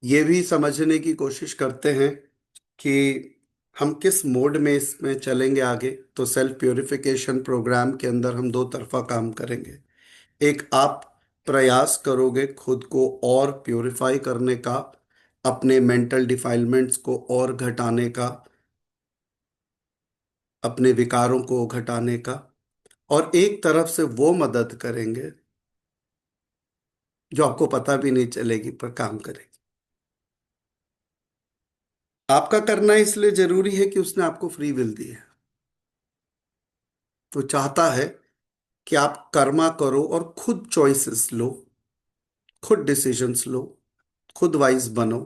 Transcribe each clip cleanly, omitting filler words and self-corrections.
ये भी समझने की कोशिश करते हैं कि हम किस मोड में इसमें चलेंगे आगे। तो सेल्फ प्योरिफिकेशन प्रोग्राम के अंदर हम दो तरफा काम करेंगे। एक, आप प्रयास करोगे खुद को और प्योरीफाई करने का, अपने मेंटल डिफाइलमेंट्स को और घटाने का, अपने विकारों को घटाने का। और एक तरफ से वो मदद करेंगे जो आपको पता भी नहीं चलेगी पर काम करेगी। आपका करना इसलिए जरूरी है कि उसने आपको फ्री विल दी है। वो चाहता है कि आप कर्मा करो और खुद चॉइसेस लो, खुद डिसीजंस लो, खुद वाइज बनो।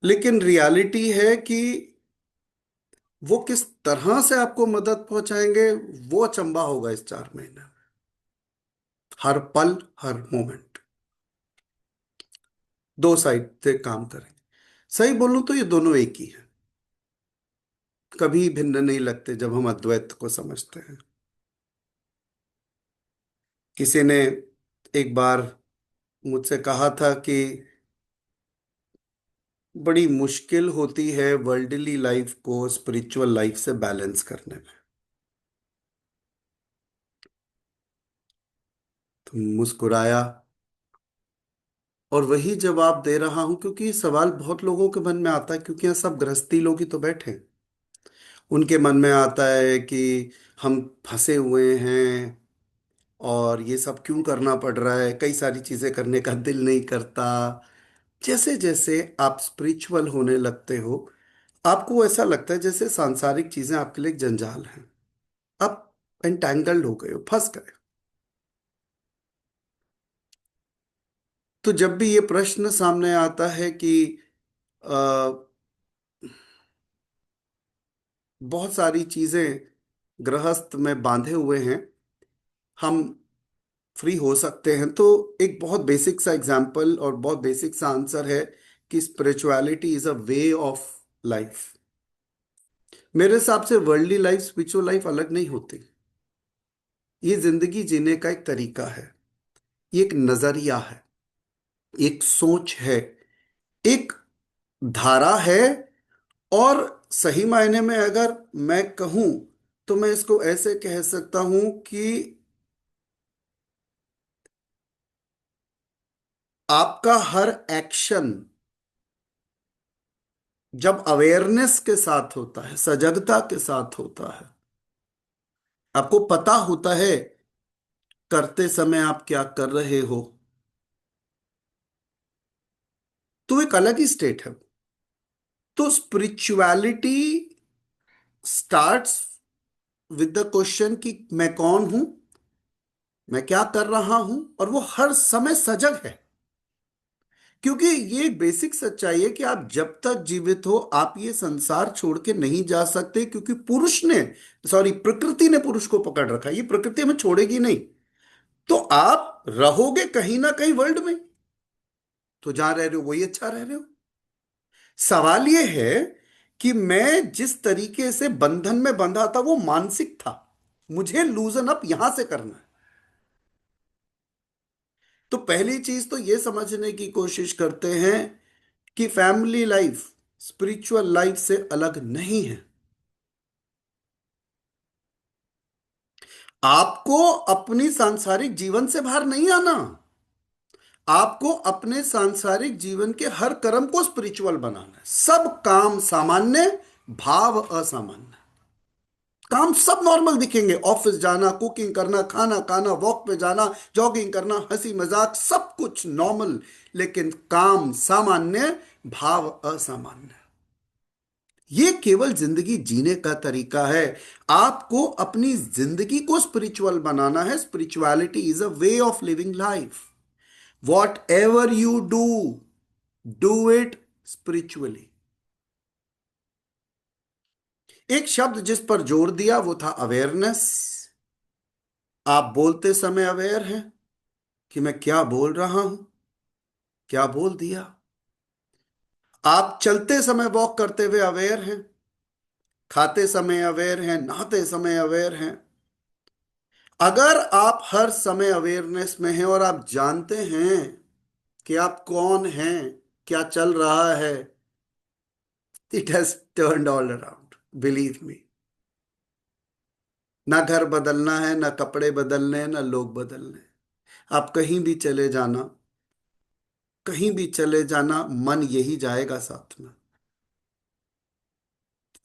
लेकिन रियलिटी है कि वो किस तरह से आपको मदद पहुंचाएंगे, वो अचंभा होगा इस 4 महीने में। हर पल, हर मोमेंट दो साइड से काम करेंगे। सही बोलूं तो ये दोनों एक ही है, कभी भिन्न नहीं लगते जब हम अद्वैत को समझते हैं। किसी ने एक बार मुझसे कहा था कि बड़ी मुश्किल होती है वर्ल्डली लाइफ को स्पिरिचुअल लाइफ से बैलेंस करने में। तो मुस्कुराया और वही जवाब दे रहा हूं, क्योंकि ये सवाल बहुत लोगों के मन में आता है, क्योंकि यहाँ सब गृहस्थी लोग ही तो बैठे हैं। उनके मन में आता है कि हम फंसे हुए हैं और ये सब क्यों करना पड़ रहा है, कई सारी चीजें करने का दिल नहीं करता। जैसे जैसे आप स्पिरिचुअल होने लगते हो, आपको ऐसा लगता है जैसे सांसारिक चीजें आपके लिए एक जंजाल हैं। आप एंटैंगल्ड हो गए हो, फंस गए। तो जब भी ये प्रश्न सामने आता है कि अ, बहुत सारी चीजें गृहस्थ में बांधे हुए हैं, हम फ्री हो सकते हैं, तो एक बहुत बेसिक सा एग्जाम्पल और बहुत बेसिक सा आंसर है कि spirituality is a way of life. मेरे हिसाब से वर्ल्डली लाइफ स्पिरिचुअल लाइफ अलग नहीं होती। ये जिंदगी जीने का एक तरीका है, ये एक नजरिया है, एक सोच है, एक धारा है। और सही मायने में अगर मैं कहूं तो मैं इसको ऐसे कह सकता हूं कि आपका हर एक्शन जब अवेयरनेस के साथ होता है, सजगता के साथ होता है, आपको पता होता है करते समय आप क्या कर रहे हो, तो एक अलग ही स्टेट है। तो spirituality starts with the question कि मैं कौन हूं, मैं क्या कर रहा हूं, और वो हर समय सजग है। क्योंकि ये एक बेसिक सच्चाई है कि आप जब तक जीवित हो आप ये संसार छोड़ के नहीं जा सकते, क्योंकि पुरुष ने, सॉरी, प्रकृति ने पुरुष को पकड़ रखा है, ये प्रकृति हमें छोड़ेगी नहीं। तो आप रहोगे कहीं ना कहीं वर्ल्ड में, तो जहां रह रहे हो वही अच्छा रह रहे हो। सवाल ये है कि मैं जिस तरीके से बंधन में बंधा था वो मानसिक था, मुझे लूजन अप यहां से करना है। तो पहली चीज तो ये समझने की कोशिश करते हैं कि फैमिली लाइफ स्पिरिचुअल लाइफ से अलग नहीं है। आपको अपनी सांसारिक जीवन से बाहर नहीं आना, आपको अपने सांसारिक जीवन के हर कर्म को स्पिरिचुअल बनाना है। सब काम सामान्य, भाव असामान्य। काम सब नॉर्मल दिखेंगे, ऑफिस जाना, कुकिंग करना, खाना खाना, वॉक पे जाना, जॉगिंग करना, हंसी मजाक, सब कुछ नॉर्मल। लेकिन काम सामान्य, भाव असामान्य। ये केवल जिंदगी जीने का तरीका है। आपको अपनी जिंदगी को स्पिरिचुअल बनाना है। Spirituality is a way of living life. What ever you do it spiritually. एक शब्द जिस पर जोर दिया वो था अवेयरनेस। आप बोलते समय अवेयर हैं कि मैं क्या बोल रहा हूं, क्या बोल दिया। आप चलते समय, वॉक करते हुए अवेयर हैं, खाते समय अवेयर हैं, नहाते समय अवेयर हैं। अगर आप हर समय अवेयरनेस में हैं और आप जानते हैं कि आप कौन हैं, क्या चल रहा है, it has turned all around, believe me. ना घर बदलना है, ना कपड़े बदलने हैं, ना लोग बदलने हैं। आप कहीं भी चले जाना, कहीं भी चले जाना, मन यही जाएगा साथ में।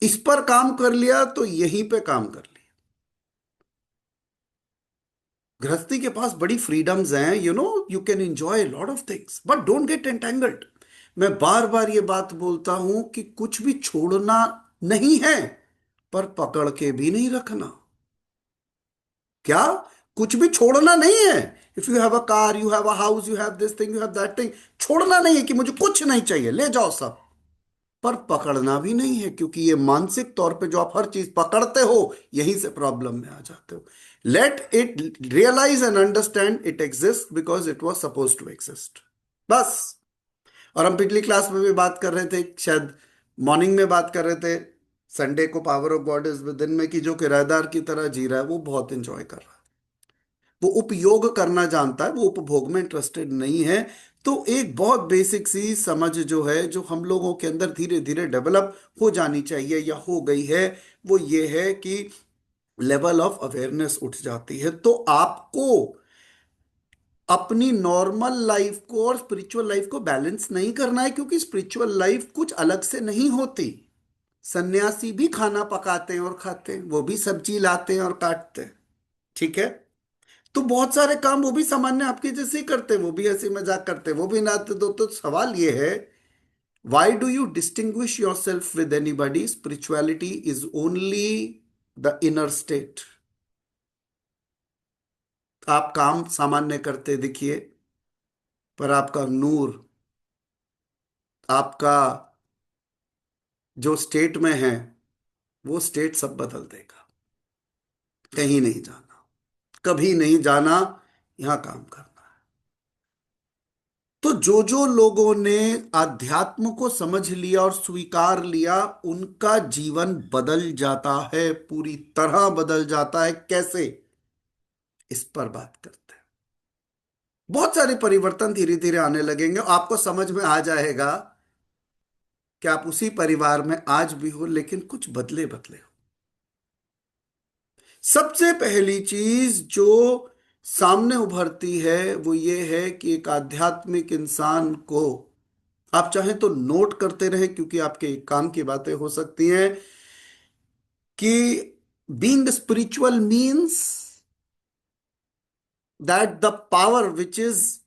इस पर काम कर लिया तो यहीं पे काम कर लिया। गृहस्थी के पास बड़ी फ्रीडम्स हैं, you can enjoy lot of things but don't get entangled. मैं बार बार ये बात बोलता हूं कि कुछ भी छोड़ना नहीं है, पर पकड़ के भी नहीं रखना। क्या? कुछ भी छोड़ना नहीं है। If you have a car, you have a house, you have this thing, you have that thing, छोड़ना नहीं है कि मुझे कुछ नहीं चाहिए, ले जाओ सब। पर पकड़ना भी नहीं है, क्योंकि ये मानसिक तौर पे जो आप हर चीज पकड़ते हो, यहीं से प्रॉब्लम में आ जाते हो। Let it realise and understand it exist because it was suppose to exist, बस। और हम पिछली क्लास में भी बात कर रहे थे, शायद मॉर्निंग में बात कर रहे थे, संडे को power of God is with in में, कि जो किराएदार की तरह जी रहा है वो बहुत इंजॉय कर रहा है। वो उपयोग करना जानता है, वो उपभोग में इंटरेस्टेड नहीं है। तो एक बहुत बेसिक सी समझ जो है, जो हम लोगों के अंदर धीरे धीरे डेवलप हो जानी चाहिए या हो गई है, वो ये है कि लेवल ऑफ अवेयरनेस उठ जाती है। तो आपको अपनी नॉर्मल लाइफ को और स्पिरिचुअल लाइफ को बैलेंस नहीं करना है, क्योंकि स्पिरिचुअल लाइफ कुछ अलग से नहीं होती। सन्यासी भी खाना पकाते हैं और खाते हैं, वो भी सब्जी लाते हैं और काटते हैं, ठीक है। तो बहुत सारे काम वो भी सामान्य आपके जैसे ही करते हैं, वो भी हंसी मजाक करते हैं, वो भी नाते दो। तो सवाल ये है, why do you distinguish your self with anybody? Spirituality is only the inner state. आप काम सामान्य करते दिखिए, पर आपका नूर, आपका जो स्टेट में है, वो स्टेट सब बदल देगा। कहीं नहीं जाना, कभी नहीं जाना, यहां काम करना है। तो जो जो लोगों ने आध्यात्म को समझ लिया और स्वीकार लिया, उनका जीवन बदल जाता है, पूरी तरह बदल जाता है। कैसे? इस पर बात करते हैं। बहुत सारे परिवर्तन धीरे धीरे आने लगेंगे, आपको समझ में आ जाएगा कि आप उसी परिवार में आज भी हो, लेकिन कुछ बदले बदले हो। सबसे पहली चीज जो सामने उभरती है वो ये है कि एक आध्यात्मिक इंसान को, आप चाहें तो नोट करते रहे, क्योंकि आपके काम की बातें हो सकती हैं, कि being spiritual means that the power which is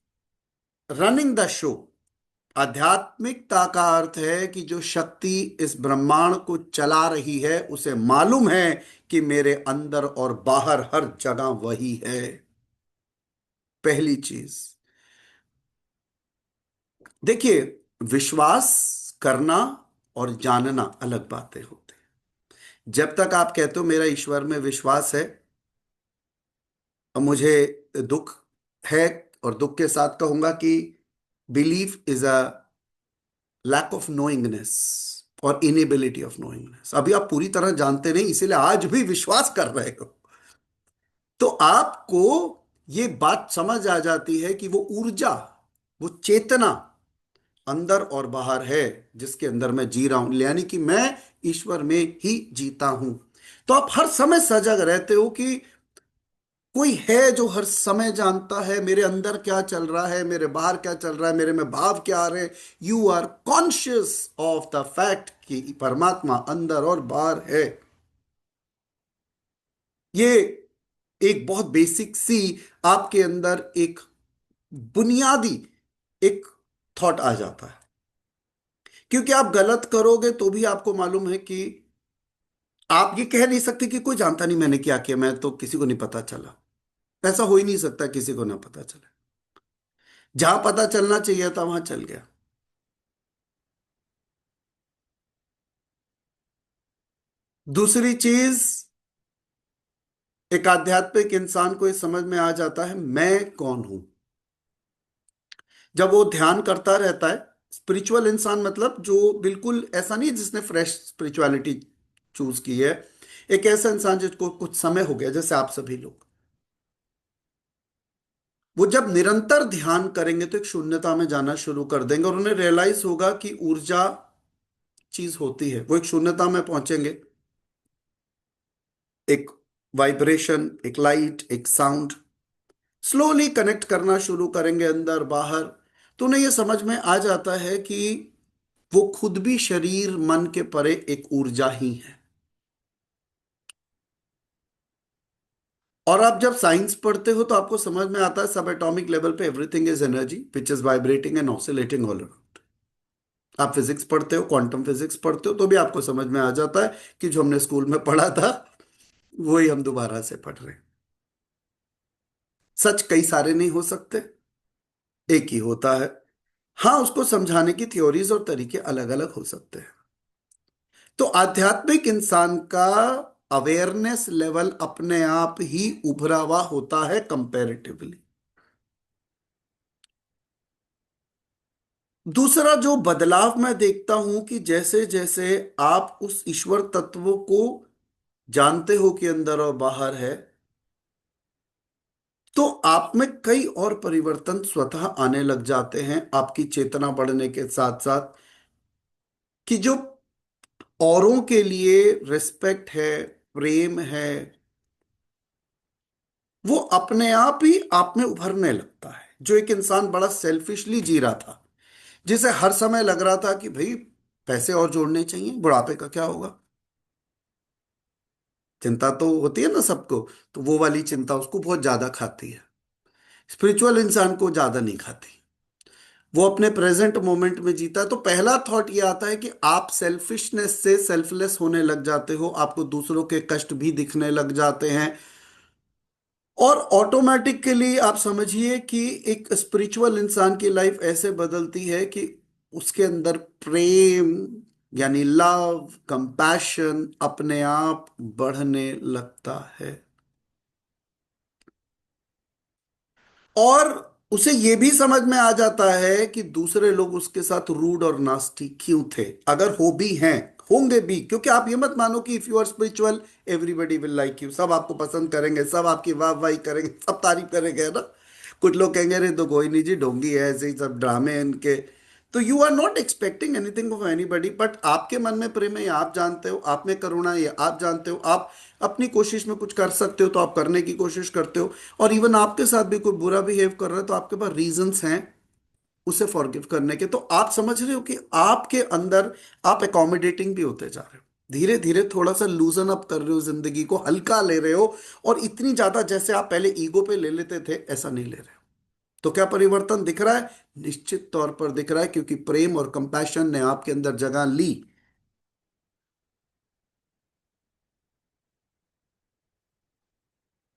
running the show. आध्यात्मिकता का अर्थ है कि जो शक्ति इस ब्रह्मांड को चला रही है, उसे मालूम है कि मेरे अंदर और बाहर हर जगह वही है। पहली चीज देखिए, विश्वास करना और जानना अलग बातें होती हैं। जब तक आप कहते हो मेरा ईश्वर में विश्वास है और मुझे दुख है, और दुख के साथ कहूंगा कि belief is a lack of knowingness और इनेबिलिटी ऑफ नोइंगनेस। अभी आप पूरी तरह जानते नहीं, इसीलिए आज भी विश्वास कर रहे हो। तो आपको ये बात समझ आ जाती है कि वो ऊर्जा, वो चेतना अंदर और बाहर है, जिसके अंदर मैं जी रहा हूं, यानी कि मैं ईश्वर में ही जीता हूं। तो आप हर समय सजग रहते हो कि कोई है जो हर समय जानता है मेरे अंदर क्या चल रहा है, मेरे बाहर क्या चल रहा है, मेरे में भाव क्या आ रहे हैं। You are conscious of the fact कि परमात्मा अंदर और बाहर है। ये एक बहुत बेसिक सी आपके अंदर एक बुनियादी एक थॉट आ जाता है, क्योंकि आप गलत करोगे तो भी आपको मालूम है कि आप ये कह नहीं सकते कि कोई जानता नहीं मैंने क्या किया, मैं तो किसी को नहीं पता चला। ऐसा हो ही नहीं सकता, किसी को ना पता चले। जहां पता चलना चाहिए था वहां चल गया। दूसरी चीज, एक आध्यात्मिक इंसान को इस समझ में आ जाता है मैं कौन हूं। जब वो ध्यान करता रहता है, स्पिरिचुअल इंसान मतलब जो बिल्कुल ऐसा नहीं जिसने फ्रेश स्पिरिचुअलिटी चूज की है, एक ऐसा इंसान जिसको कुछ समय हो गया, जैसे आप सभी लोग। वो जब निरंतर ध्यान करेंगे तो एक शून्यता में जाना शुरू कर देंगे और उन्हें रियलाइज होगा कि ऊर्जा चीज होती है। वो एक शून्यता में पहुंचेंगे, एक वाइब्रेशन, एक लाइट, एक साउंड, स्लोली कनेक्ट करना शुरू करेंगे अंदर बाहर। तो उन्हें यह समझ में आ जाता है कि वो खुद भी शरीर मन के परे एक ऊर्जा ही है। और आप जब साइंस पढ़ते हो तो आपको समझ में आता है सब एटॉमिक लेवल पे everything is energy which is vibrating and oscillating all around. आप फिजिक्स पढ़ते हो, क्वांटम फिजिक्स पढ़ते हो, तो भी आपको समझ में आ जाता है कि जो हमने स्कूल में पढ़ा था वही हम दोबारा से पढ़ रहे हैं। सच कई सारे नहीं हो सकते, एक ही होता है। हाँ, उसको समझाने की थ्योरीज और तरीके अलग अलग हो सकते हैं। तो आध्यात्मिक इंसान का अवेयरनेस लेवल अपने आप ही उभरा हुआ होता है कंपैरेटिवली। दूसरा जो बदलाव मैं देखता हूं कि जैसे जैसे आप उस ईश्वर तत्व को जानते हो कि अंदर और बाहर है, तो आप में कई और परिवर्तन स्वतः आने लग जाते हैं आपकी चेतना बढ़ने के साथ साथ। कि जो औरों के लिए रिस्पेक्ट है, प्रेम है, वो अपने आप ही आप में उभरने लगता है। जो एक इंसान बड़ा सेल्फिशली जी रहा था, जिसे हर समय लग रहा था कि भाई पैसे और जोड़ने चाहिए, बुढ़ापे का क्या होगा, चिंता तो होती है ना सबको, तो वो वाली चिंता उसको बहुत ज्यादा खाती है। स्पिरिचुअल इंसान को ज्यादा नहीं खाती। वो अपने प्रेजेंट मोमेंट में जीता है। तो पहला थॉट ये आता है कि आप सेल्फिशनेस से सेल्फलेस होने लग जाते हो, आपको दूसरों के कष्ट भी दिखने लग जाते हैं। और ऑटोमेटिकली आप समझिए कि एक स्पिरिचुअल इंसान की लाइफ ऐसे बदलती है कि उसके अंदर प्रेम यानी लव, कंपैशन अपने आप बढ़ने लगता है। और उसे यह भी समझ में आ जाता है कि दूसरे लोग उसके साथ रूड और नास्टी क्यों थे, अगर हो भी हैं, होंगे भी। क्योंकि आप ये मत मानो कि if you are spiritual everybody will like you, सब आपको पसंद करेंगे, सब आपकी वाह वाही करेंगे, सब तारीफ करेंगे, है ना। कुछ लोग कहेंगे अरे तो कोई नहीं जी, ढोंगी है, ऐसे ही सब ड्रामे हैं इनके। तो you are not expecting anything of anybody, but आपके मन में प्रेम है ये आप जानते हो, आप में करुणा है ये आप जानते हो, आप अपनी कोशिश में कुछ कर सकते हो तो आप करने की कोशिश करते हो। और इवन आपके साथ भी कोई बुरा बिहेव कर रहा है तो आपके पास रीजंस हैं उसे फॉरगिव करने के। तो आप समझ रहे हो कि आपके अंदर आप एकोमोडेटिंग भी होते जा रहे हो, धीरे धीरे थोड़ा सा लूजन अप कर रहे हो, जिंदगी को हल्का ले रहे हो। और इतनी ज्यादा जैसे आप पहले ईगो पे ले लेते थे ऐसा नहीं ले रहे हो। तो क्या परिवर्तन दिख रहा है? निश्चित तौर पर दिख रहा है, क्योंकि प्रेम और कंपैशन ने आपके अंदर जगह ली।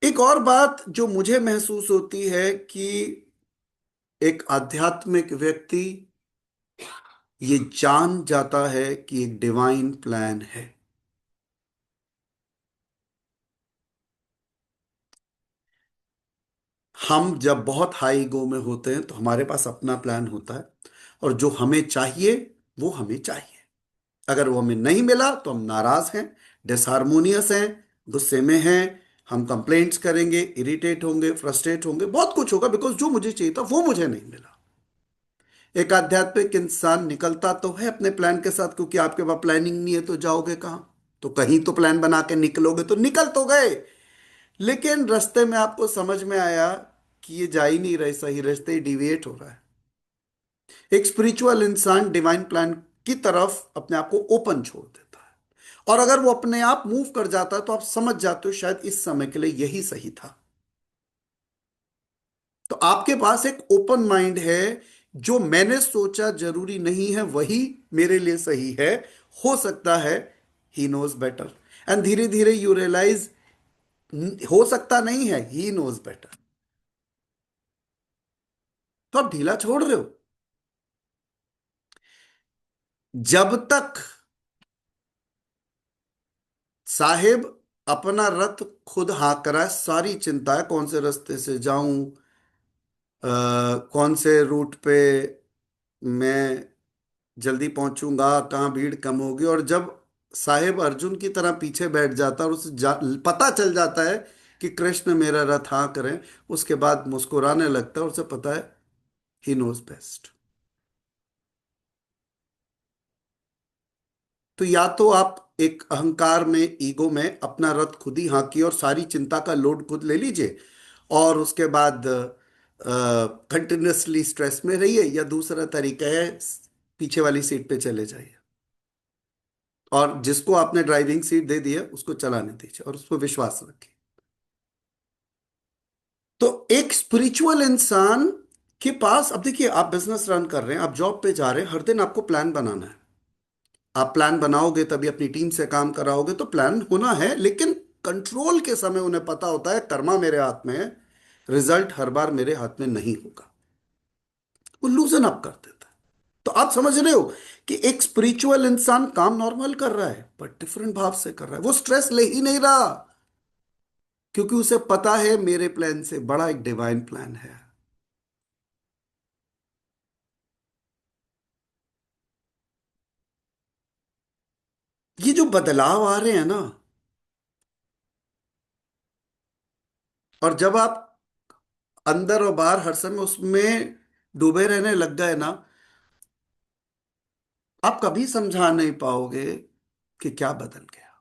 एक और बात जो मुझे महसूस होती है कि एक आध्यात्मिक व्यक्ति ये जान जाता है कि एक डिवाइन प्लान है। हम जब बहुत हाई ईगो में होते हैं तो हमारे पास अपना प्लान होता है, और जो हमें चाहिए वो हमें चाहिए। अगर वो हमें नहीं मिला तो हम नाराज हैं, डिसहार्मोनियस हैं, गुस्से में हैं, हम कंप्लेंट्स करेंगे, इरिटेट होंगे, फ्रस्ट्रेट होंगे, बहुत कुछ होगा, बिकॉज जो मुझे चाहिए था वो मुझे नहीं मिला। एक आध्यात्मिक इंसान निकलता तो है अपने प्लान के साथ, क्योंकि आपके पास प्लानिंग नहीं है तो जाओगे कहाँ? तो कहीं तो प्लान बना के निकलोगे, तो निकल तो गए। लेकिन रास्ते में आपको समझ में आया कि ये जा ही नहीं रहे सही रास्ते, ही डिविएट हो रहा है। एक स्पिरिचुअल इंसान डिवाइन प्लान की तरफ अपने आप को ओपन छोड़ देता है। और अगर वो अपने आप मूव कर जाता है तो आप समझ जाते हो शायद इस समय के लिए यही सही था। तो आपके पास एक ओपन माइंड है। जो मैंने सोचा जरूरी नहीं है वही मेरे लिए सही है, हो सकता है ही नोज बेटर। एंड धीरे धीरे यू रियलाइज हो सकता नहीं है, ही नोज बेटर। तो आप ढीला छोड़ रहे हो। जब तक साहेब अपना रथ खुद हाँक रहा है, सारी चिंता है कौन से रास्ते से जाऊं, कौन से रूट पे मैं जल्दी पहुंचूंगा, कहाँ भीड़ कम होगी। और जब साहेब अर्जुन की तरह पीछे बैठ जाता है और उसे पता चल जाता है कि कृष्ण मेरा रथ हाँ करें, उसके बाद मुस्कुराने लगता है और उसे पता है ही नोज बेस्ट। तो या तो आप एक अहंकार में, ईगो में अपना रथ खुद ही हाँकिए और सारी चिंता का लोड खुद ले लीजिए, और उसके बाद कंटिन्यूअसली स्ट्रेस में रहिए, या दूसरा तरीका है पीछे वाली सीट पे चले जाइए और जिसको आपने ड्राइविंग सीट दे दी है उसको चलाने दीजिए और उस पर विश्वास रखिए। तो एक स्पिरिचुअल इंसान के पास, अब देखिए आप बिजनेस रन कर रहे हैं, आप जॉब पे जा रहे हैं, हर दिन आपको प्लान बनाना है। आप प्लान बनाओगे तभी अपनी टीम से काम कराओगे, तो प्लान होना है, लेकिन कंट्रोल के समय उन्हें पता होता है कर्मा मेरे हाथ में है, रिजल्ट हर बार मेरे हाथ में नहीं होगा। वो लूजन अप कर देता है। तो आप समझ रहे हो कि एक स्पिरिचुअल इंसान काम नॉर्मल कर रहा है पर डिफरेंट भाव से कर रहा है, वो स्ट्रेस ले ही नहीं रहा, क्योंकि उसे पता है मेरे प्लान से बड़ा एक डिवाइन प्लान है। ये जो बदलाव आ रहे हैं ना, और जब आप अंदर और बाहर हर समय उसमें डूबे रहने लग गए ना, आप कभी समझा नहीं पाओगे कि क्या बदल गया,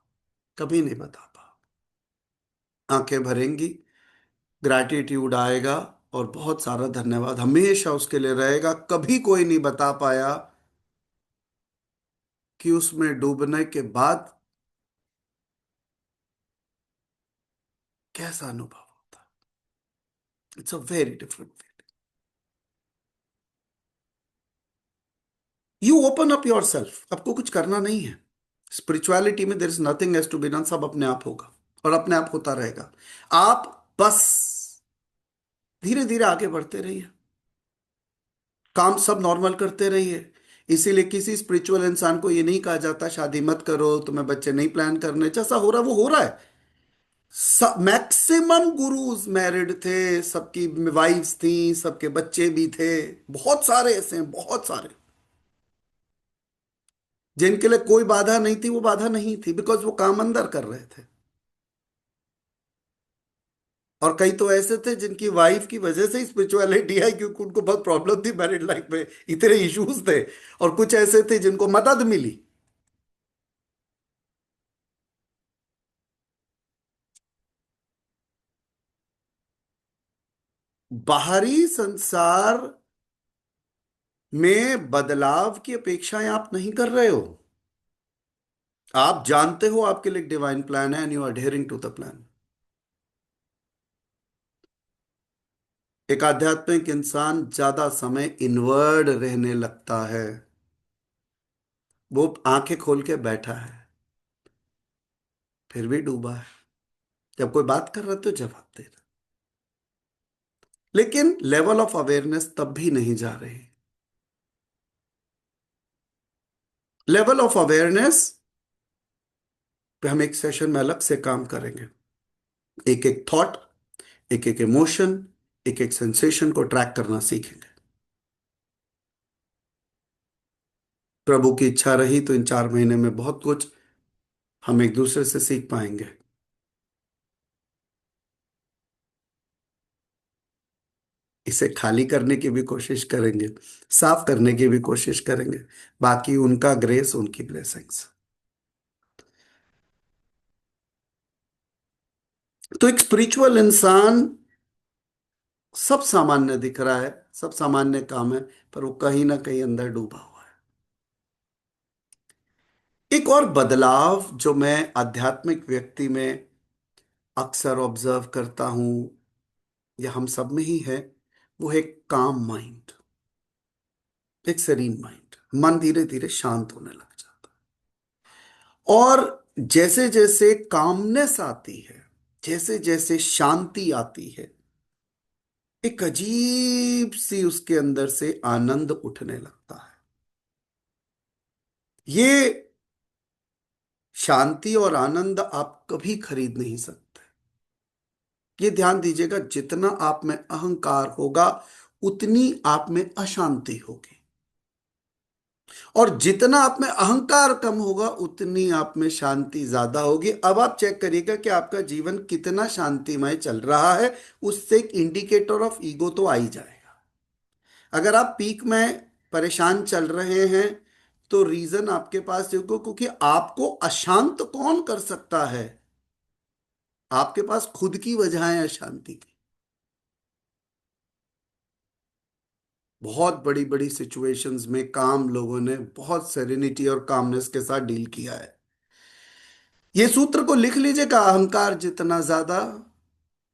कभी नहीं बता पाओ। आंखें भरेंगी, ग्रैटिट्यूड आएगा, और बहुत सारा धन्यवाद हमेशा उसके लिए रहेगा। कभी कोई नहीं बता पाया कि उसमें डूबने के बाद कैसा अनुभव होता। It's a very different feeling. You open up yourself, आपको कुछ करना नहीं है। स्पिरिचुअलिटी में there is nothing as to be done, सब अपने आप होगा और अपने आप होता रहेगा। आप बस धीरे धीरे आगे बढ़ते रहिए, काम सब नॉर्मल करते रहिए। इसीलिए किसी स्पिरिचुअल इंसान को ये नहीं कहा जाता शादी मत करो, तुम्हें बच्चे नहीं प्लान करने, जैसा हो रहा है वो हो रहा है। मैक्सिमम गुरुज मैरिड थे, सबकी वाइफ्स थी, सबके बच्चे भी थे। बहुत सारे ऐसे हैं, बहुत सारे जिनके लिए कोई बाधा नहीं थी, वो बाधा नहीं थी बिकॉज वो काम अंदर कर रहे थे। और कई तो ऐसे थे जिनकी वाइफ की वजह से ही स्पिरिचुअलिटी आई, क्योंकि उनको बहुत प्रॉब्लम थी मैरिड लाइफ में, इतने इश्यूज थे। और कुछ ऐसे थे जिनको मदद मिली। बाहरी संसार में बदलाव की अपेक्षाएं आप नहीं कर रहे हो। आप जानते हो आपके लिए डिवाइन प्लान है and you are adhering to the plan. एक आध्यात्मिक इंसान ज्यादा समय इनवर्ड रहने लगता है। वो आंखें खोल के बैठा है, फिर भी डूबा है। जब कोई बात कर रहा है तो जवाब दे रहा, लेकिन लेवल ऑफ अवेयरनेस तब भी नहीं जा रही। लेवल ऑफ अवेयरनेस पे हम एक सेशन में अलग से काम करेंगे। एक एक थॉट, एक एक इमोशन, एक एक सेंसेशन को ट्रैक करना सीखेंगे। प्रभु की इच्छा रही तो इन 4 महीने में बहुत कुछ हम एक दूसरे से सीख पाएंगे। इसे खाली करने की भी कोशिश करेंगे, साफ करने की भी कोशिश करेंगे। बाकी उनका ग्रेस, उनकी ब्लेसिंग्स। तो एक स्पिरिचुअल इंसान सब सामान्य दिख रहा है, सब सामान्य काम है, पर वो कहीं ना कहीं अंदर डूबा हुआ है। एक और बदलाव जो मैं आध्यात्मिक व्यक्ति में अक्सर ऑब्जर्व करता हूं, या हम सब में ही है, वो है काम माइंड, एक सेरीन माइंड। मन धीरे धीरे शांत होने लग जाता है। और जैसे जैसे कामनेस आती है, जैसे जैसे शांति आती है, एक अजीब सी उसके अंदर से आनंद उठने लगता है। ये शांति और आनंद आप कभी खरीद नहीं सकते। ये ध्यान दीजिएगा, जितना आप में अहंकार होगा उतनी आप में अशांति होगी। और जितना आप में अहंकार कम होगा उतनी आप में शांति ज्यादा होगी। अब आप चेक करिएगा कि आपका जीवन कितना शांतिमय चल रहा है, उससे एक इंडिकेटर ऑफ ईगो तो आ ही जाएगा। अगर आप पीक में परेशान चल रहे हैं तो रीजन आपके पास ईगो, क्योंकि आपको अशांत कौन कर सकता है? आपके पास खुद की वजह है अशांति की। बहुत बड़ी बड़ी सिचुएशंस में काम लोगों ने बहुत सेरेनिटी और कामनेस के साथ डील किया है। ये सूत्र को लिख लीजिएगा, अहंकार जितना ज्यादा,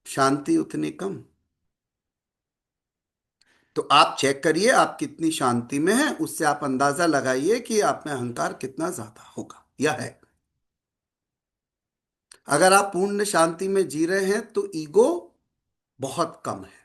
शांति उतनी कम। तो आप चेक करिए आप कितनी शांति में हैं, उससे आप अंदाजा लगाइए कि आप में अहंकार कितना ज्यादा होगा या है। अगर आप पूर्ण शांति में जी रहे हैं तो ईगो बहुत कम है।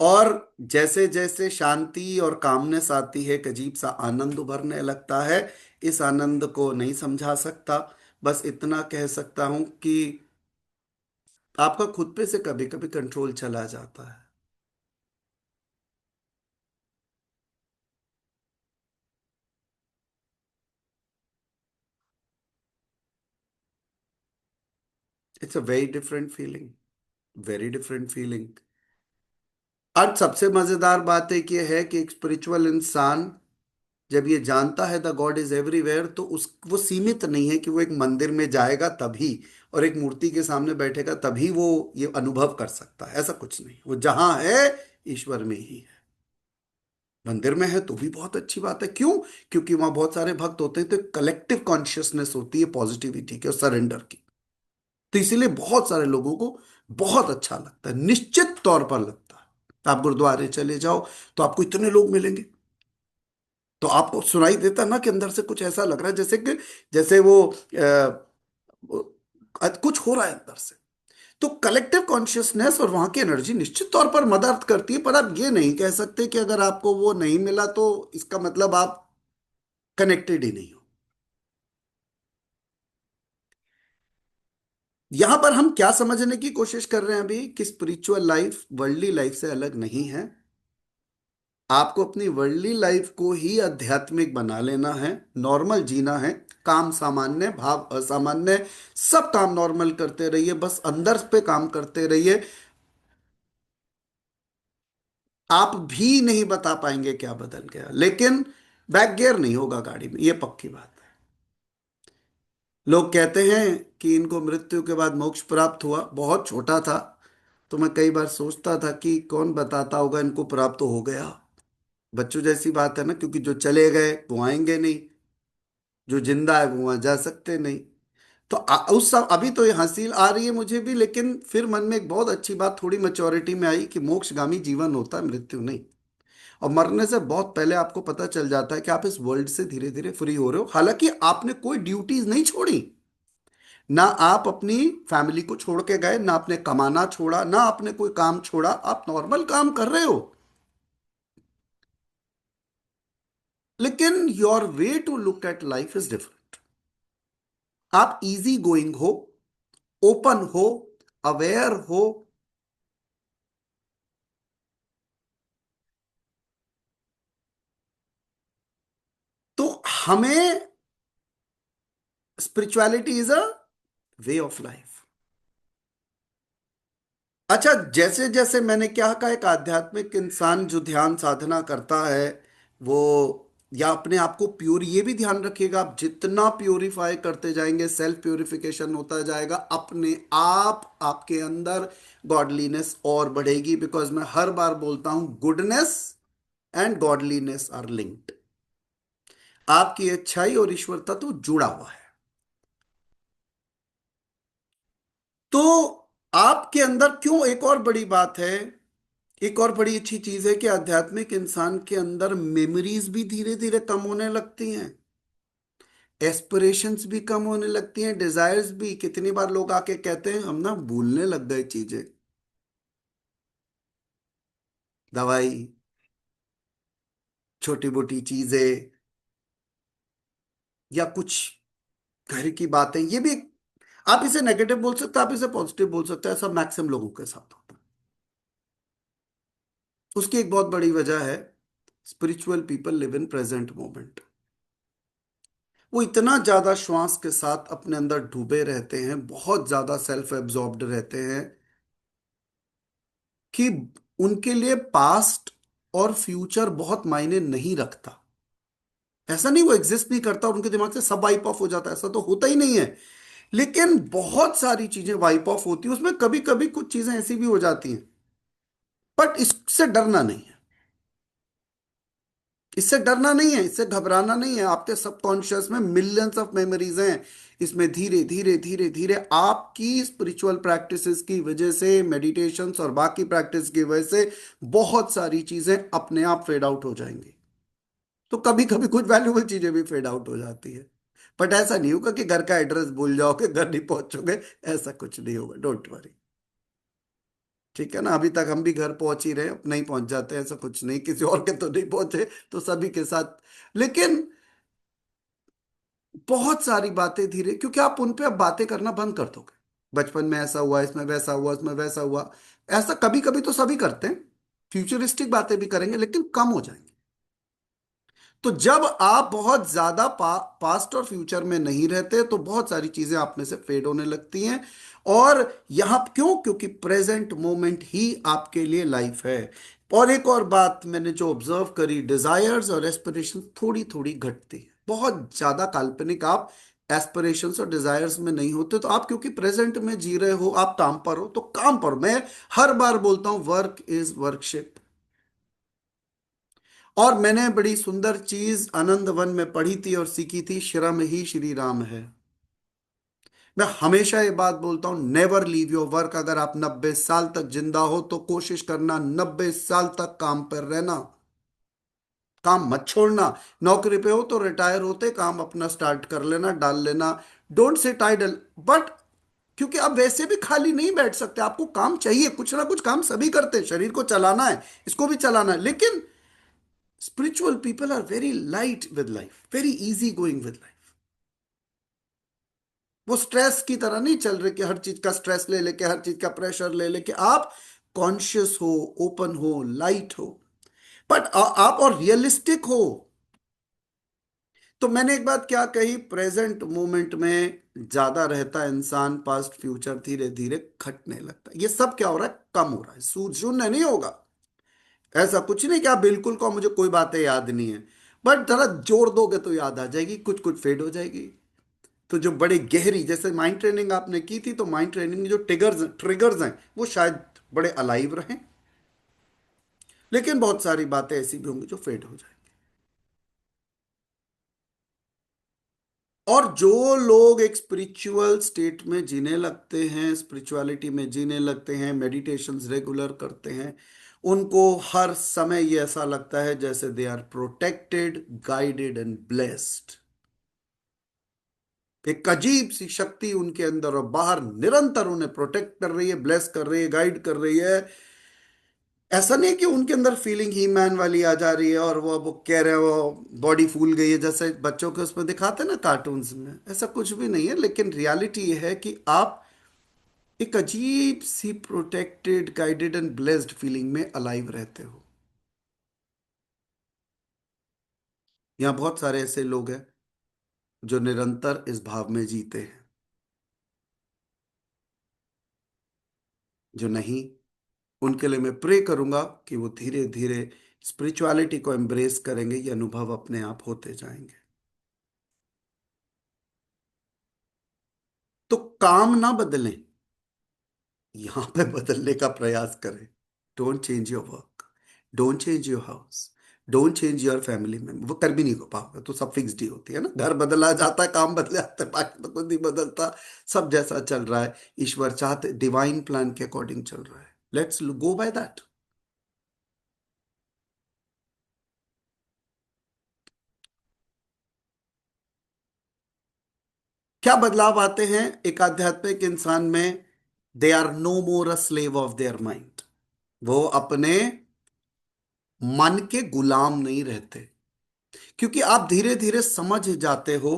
और जैसे जैसे शांति और कामनेस आती है, एक अजीब सा आनंद उभरने लगता है। इस आनंद को नहीं समझा सकता, बस इतना कह सकता हूं कि आपका खुद पे से कभी कभी कंट्रोल चला जाता है। It's a very different feeling, very different feeling. और सबसे मजेदार बात एक ये है कि एक स्पिरिचुअल इंसान जब ये जानता है द गॉड इज एवरीवेयर, तो उस वो सीमित नहीं है कि वो एक मंदिर में जाएगा तभी और एक मूर्ति के सामने बैठेगा तभी वो ये अनुभव कर सकता है। ऐसा कुछ नहीं, वो जहां है ईश्वर में ही है। मंदिर में है तो भी बहुत अच्छी बात है। क्यों? क्योंकि वहां बहुत सारे भक्त होते हैं, तो कलेक्टिव कॉन्शियसनेस होती है पॉजिटिविटी की और सरेंडर की। तो इसीलिए बहुत सारे लोगों को बहुत अच्छा लगता है, निश्चित तौर पर लगता है। आप गुरुद्वारे चले जाओ तो आपको इतने लोग मिलेंगे, तो आपको सुनाई देता ना कि अंदर से कुछ ऐसा लग रहा है जैसे कि जैसे कुछ हो रहा है अंदर से। तो कलेक्टिव कॉन्शियसनेस और वहां की एनर्जी निश्चित तौर पर मदद करती है, पर आप ये नहीं कह सकते कि अगर आपको वो नहीं मिला तो इसका मतलब आप कनेक्टेड ही नहीं हो। यहां पर हम क्या समझने की कोशिश कर रहे हैं अभी, कि स्पिरिचुअल लाइफ वर्ल्डली लाइफ से अलग नहीं है। आपको अपनी वर्ल्डली लाइफ को ही आध्यात्मिक बना लेना है, नॉर्मल जीना है। काम सामान्य, भाव असामान्य, सब काम नॉर्मल करते रहिए, बस अंदर पे काम करते रहिए। आप भी नहीं बता पाएंगे क्या बदल गया, लेकिन बैक गियर नहीं होगा गाड़ी में, ये पक्की बात है। लोग कहते हैं कि इनको मृत्यु के बाद मोक्ष प्राप्त हुआ। बहुत छोटा था तो मैं कई बार सोचता था कि कौन बताता होगा इनको प्राप्त तो हो गया। बच्चों जैसी बात है ना, क्योंकि जो चले गए वो आएंगे नहीं, जो जिंदा है वो वहां जा सकते नहीं। तो उस सब अभी तो ये हंसी आ रही है मुझे भी, लेकिन फिर मन में एक बहुत अच्छी बात थोड़ी मैच्योरिटी में आई कि मोक्षगामी जीवन होता है, मृत्यु नहीं। और मरने से बहुत पहले आपको पता चल जाता है कि आप इस वर्ल्ड से धीरे धीरे फ्री हो रहे हो। हालांकि आपने कोई ड्यूटीज नहीं छोड़ी, ना आप अपनी फैमिली को छोड़ के गए, ना आपने कमाना छोड़ा, ना आपने कोई काम छोड़ा, आप नॉर्मल काम कर रहे हो। लेकिन your way to look at life is different. आप इजी गोइंग हो, ओपन हो, अवेयर हो। तो हमें spirituality is a way of life. अच्छा, जैसे जैसे मैंने क्या कहा, एक आध्यात्मिक इंसान जो ध्यान साधना करता है वो, या अपने आप को प्योर, ये भी ध्यान रखिएगा, आप जितना प्योरीफाई करते जाएंगे, सेल्फ प्योरिफिकेशन होता जाएगा, अपने आप आपके अंदर गॉडलीनेस और बढ़ेगी। बिकॉज मैं हर बार बोलता हूं, goodness and godliness are linked. आपकी अच्छाई और ईश्वर तत्व जुड़ा हुआ है। तो आपके अंदर क्यों, एक और बड़ी बात है, एक और बड़ी अच्छी चीज है कि आध्यात्मिक इंसान के अंदर मेमोरीज भी धीरे धीरे कम होने लगती हैं, एस्पिरेशंस भी कम होने लगती हैं, डिजायर्स भी। कितनी बार लोग आके कहते हैं हम ना भूलने लग गए चीजें, दवाई, छोटी मोटी चीजें, या कुछ घर की बातें, ये भी आप इसे नेगेटिव बोल सकते हैं, आप इसे पॉजिटिव बोल सकते हैं, ऐसा मैक्सिमम लोगों के साथ होता है। उसकी एक बहुत बड़ी वजह है, spiritual people live in present moment. वो इतना ज्यादा श्वास के साथ अपने अंदर डूबे रहते हैं, बहुत ज्यादा सेल्फ एब्जॉर्ब्ड रहते हैं, कि उनके लिए पास्ट और फ्यूचर बहुत मायने नहीं रखता। ऐसा नहीं वो एग्जिस्ट नहीं करता और उनके दिमाग से सब वाइप ऑफ हो जाता है, ऐसा तो होता ही नहीं है। लेकिन बहुत सारी चीजें वाइप ऑफ होती है उसमें, कभी कभी कुछ चीजें ऐसी भी हो जाती हैं। बट इससे डरना नहीं है, इससे डरना नहीं है, इससे घबराना नहीं है। आपके सबकॉन्शियस में मिलियंस ऑफ मेमोरीज हैं। इसमें धीरे धीरे धीरे धीरे आपकी स्पिरिचुअल प्रैक्टिसेस की वजह से, मेडिटेशंस और बाकी प्रैक्टिस की वजह से बहुत सारी चीजें अपने आप फेड आउट हो जाएंगी। तो कभी कभी कुछ वैल्यूबल चीजें भी फेड आउट हो जाती है। बट ऐसा नहीं होगा कि घर का एड्रेस भूल जाओगे, घर नहीं पहुंचोगे, ऐसा कुछ नहीं होगा, डोंट वरी। ठीक है ना, अभी तक हम भी घर पहुंच ही रहे, नहीं पहुंच जाते, ऐसा कुछ नहीं, किसी और के तो नहीं पहुंचे, तो सभी के साथ। लेकिन बहुत सारी बातें धीरे, क्योंकि आप उन पे अब बातें करना बंद कर दोगे। बचपन में ऐसा हुआ, इसमें वैसा हुआ, इसमें वैसा हुआ, ऐसा कभी कभी तो सभी करते हैं। फ्यूचरिस्टिक बातें भी करेंगे लेकिन कम हो जाएंगे। तो जब आप बहुत ज्यादा पास्ट और फ्यूचर में नहीं रहते तो बहुत सारी चीजें आप में से फेड होने लगती हैं। और यहां क्यों? क्योंकि प्रेजेंट मोमेंट ही आपके लिए लाइफ है। और एक और बात मैंने जो ऑब्जर्व करी, डिजायर्स और एस्पिरेशन थोड़ी थोड़ी घटती है, बहुत ज्यादा काल्पनिक आप एस्पिरेशंस और डिजायर्स में नहीं होते। तो आप क्योंकि प्रेजेंट में जी रहे हो, आप काम पर हो तो काम पर, मैं हर बार बोलता हूं वर्क इज वर्कशिप। और मैंने बड़ी सुंदर चीज आनंद वन में पढ़ी थी और सीखी थी, श्रम ही श्री राम है। मैं हमेशा ये बात बोलता हूं, नेवर लीव योर वर्क। अगर आप 90 साल तक जिंदा हो तो कोशिश करना 90 साल तक काम पर रहना, काम मत छोड़ना। नौकरी पे हो तो रिटायर होते काम अपना स्टार्ट कर लेना, डाल लेना। Don't sit idle. बट क्योंकि आप वैसे भी खाली नहीं बैठ सकते, आपको काम चाहिए, कुछ ना कुछ काम सभी करते हैं, शरीर को चलाना है, इसको भी चलाना है। लेकिन spiritual people are very light with life, very easy going with life। वो स्ट्रेस की तरह नहीं चल रहे कि हर चीज का स्ट्रेस ले लेके, हर चीज का प्रेशर ले लेके। आप कॉन्शियस हो, ओपन हो, लाइट हो, बट आप और रियलिस्टिक हो। तो मैंने एक बात क्या कही, प्रेजेंट मोमेंट में ज्यादा रहता है इंसान, पास्ट फ्यूचर धीरे धीरे घटने लगता है। ये सब क्या हो रहा है? कम हो रहा है, सूझ शून्य नहीं होगा। ऐसा कुछ नहीं कि आप बिल्कुल को मुझे कोई बातें याद नहीं है, बट जरा जोड़ दोगे तो याद आ जाएगी, कुछ कुछ फेड हो जाएगी। तो जो बड़ी गहरी, जैसे माइंड ट्रेनिंग आपने की थी, तो माइंड ट्रेनिंग जो ट्रिगर्स ट्रिगर्स हैं वो शायद बड़े अलाइव रहें। लेकिन बहुत सारी बातें ऐसी भी होंगी जो फेड हो जाएंगी। और जो लोग एक स्पिरिचुअल स्टेट में जीने लगते हैं, स्पिरिचुअलिटी में जीने लगते हैं, मेडिटेशंस रेगुलर करते हैं, उनको हर समय ये ऐसा लगता है जैसे they are protected, guided and blessed. एक अजीब सी शक्ति उनके अंदर और बाहर निरंतर उन्हें प्रोटेक्ट कर रही है, ब्लेस कर रही है, गाइड कर रही है। ऐसा नहीं कि उनके अंदर फीलिंग ही मैन वाली आ जा रही है और वो कह रहे हैं वो बॉडी फूल गई है, जैसे बच्चों के उसमें दिखाते हैं ना कार्टून्स में, ऐसा कुछ भी नहीं है। लेकिन रियलिटी ये है कि आप एक अजीब सी protected, guided and blessed feeling में अलाइव रहते हो। यहाँ बहुत सारे ऐसे लोग हैं जो निरंतर इस भाव में जीते हैं। जो नहीं, उनके लिए मैं प्रे करूंगा कि वो धीरे धीरे स्पिरिचुअलिटी को एम्ब्रेस करेंगे, ये अनुभव अपने आप होते जाएंगे। तो काम ना बदलें, यहां पे बदलने का प्रयास करें। Don't change your work, don't change your house, don't change your family member. वो कर भी नहीं पाओगे, तो सब फिक्स्ड ही होती है ना, घर बदला जाता है, काम बदल जाता है, बाकी तो कुछ नहीं बदलता। सब जैसा चल रहा है, ईश्वर चाहते डिवाइन प्लान के अकॉर्डिंग चल रहा है। Let's go by that. क्या बदलाव आते हैं एक आध्यात्मिक इंसान में? They are no more a slave of their mind. वो अपने मन के गुलाम नहीं रहते, क्योंकि आप धीरे धीरे समझ जाते हो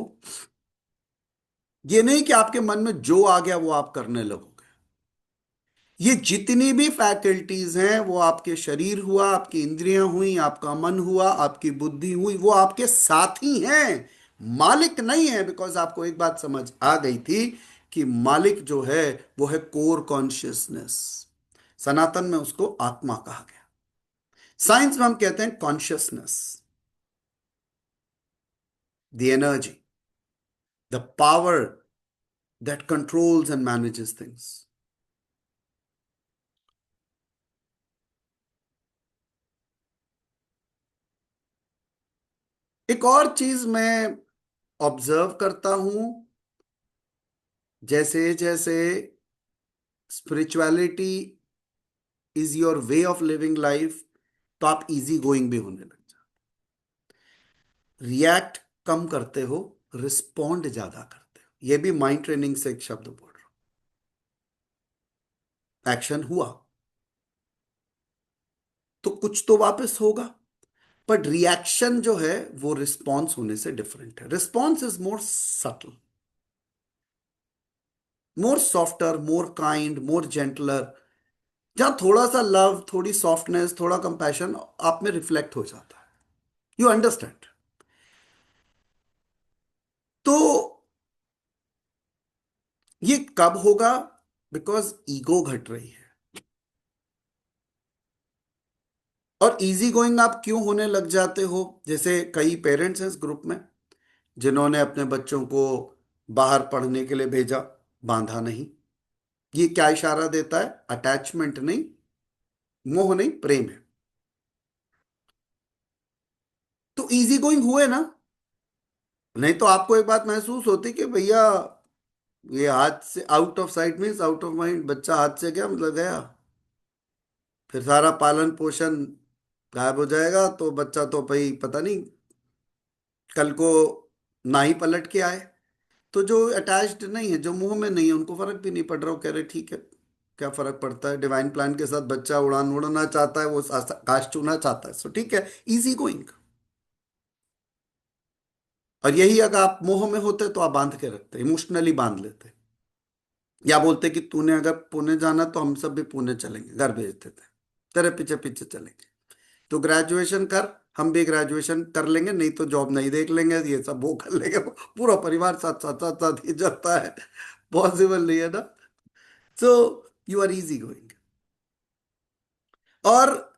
ये नहीं कि आपके मन में जो आ गया वो आप करने लगोगे। ये जितनी भी फैकल्टीज हैं, वो आपके शरीर हुआ, आपकी इंद्रियां हुई, आपका मन हुआ, आपकी बुद्धि हुई, वो आपके साथी हैं, मालिक नहीं है। बिकॉज आपको एक बात समझ आ गई थी कि मालिक जो है वो है कोर कॉन्शियसनेस। सनातन में उसको आत्मा कहा गया, साइंस में हम कहते हैं consciousness, the energy, the power that controls and manages things. एक और चीज मैं ऑब्जर्व करता हूं, जैसे जैसे spirituality is your way of living life, तो आप इजी गोइंग भी होने लग जाओ, रिएक्ट कम करते हो, रिस्पॉन्ड ज्यादा करते हो। ये भी माइंड ट्रेनिंग से एक शब्द बोल रहा हूं। एक्शन हुआ तो कुछ तो वापस होगा, बट रिएक्शन जो है वो रिस्पॉन्स होने से डिफरेंट है। Response is more subtle, more softer, more kind, more gentler. जहां थोड़ा सा लव, थोड़ी सॉफ्टनेस, थोड़ा कंपैशन आप में रिफ्लेक्ट हो जाता है। You understand? तो ये कब होगा? बिकॉज ईगो घट रही है। और इजी गोइंग आप क्यों होने लग जाते हो? जैसे कई पेरेंट्स हैं इस ग्रुप में जिन्होंने अपने बच्चों को बाहर पढ़ने के लिए भेजा, बांधा नहीं। ये क्या इशारा देता है? अटैचमेंट नहीं, मोह नहीं, प्रेम है। तो इजी गोइंग हुए ना। नहीं तो आपको एक बात महसूस होती कि भैया ये हाथ से, out of site means out of mind, बच्चा हाथ से गया मतलब गया। फिर सारा पालन पोषण गायब हो जाएगा, तो बच्चा तो भाई पता नहीं कल को ना ही पलट के आए। तो जो अटैच्ड नहीं है, जो मुंह में नहीं है, उनको फर्क भी नहीं पड़ रहा। वो कह रहे ठीक है, क्या फर्क पड़ता है, डिवाइन प्लान के साथ बच्चा उड़ान उड़ना चाहता है, वो आकाश छूना चाहता है, सो ठीक है, इजी गोइंग। और यही अगर आप मोह में होते तो आप बांध के रखते, इमोशनली बांध लेते, या बोलते कि तूने अगर पुणे जाना तो हम सब भी पुणे चलेंगे, घर भेजते थे, तेरे पीछे पीछे चलेंगे, तो ग्रेजुएशन कर, हम भी ग्रेजुएशन कर लेंगे, नहीं तो जॉब नहीं देख लेंगे, ये सब वो कर लेंगे। पूरा परिवार साथ साथ साथ साथ ही जाता है। पॉसिबल नहीं है ना। So you are easy going, और